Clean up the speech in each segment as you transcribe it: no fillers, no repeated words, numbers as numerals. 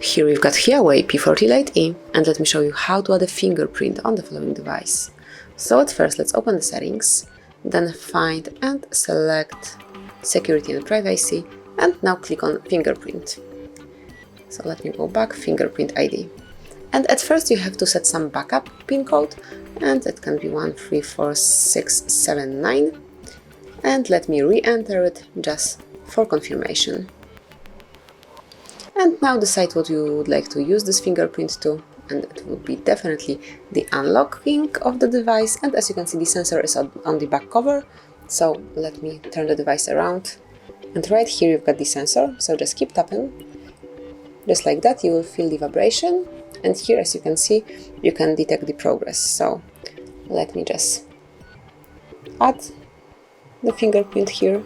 Here we've got HUAWEI P40 Lite E, and let me show you how to add a fingerprint on the following device. So at first let's open the settings, then find and select Security and Privacy, and now click on Fingerprint. So let me go back, Fingerprint ID. And at first you have to set some backup PIN code, and it can be 134679. And let me re-enter it just for confirmation. And now decide what you would like to use this fingerprint to, and it would be definitely the unlocking of the device. And as you can see, the sensor is on the back cover, so let me turn the device around, and right here you've got the sensor, so just keep tapping. Just like that, you will feel the vibration, and here, as you can see, you can detect the progress. So let me just add the fingerprint here.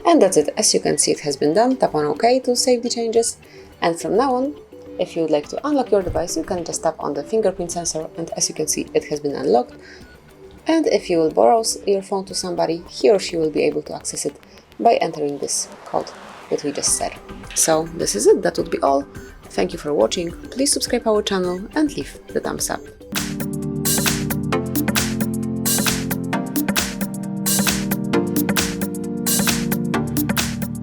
And that's it. As you can see, it has been done. Tap on OK to save the changes. And from now on, if you would like to unlock your device, you can just tap on the fingerprint sensor, and as you can see, it has been unlocked. And if you will borrow your phone to somebody, he or she will be able to access it by entering this code that we just said. So this is it. That would be all. Thank you for watching. Please subscribe our channel and leave the thumbs up.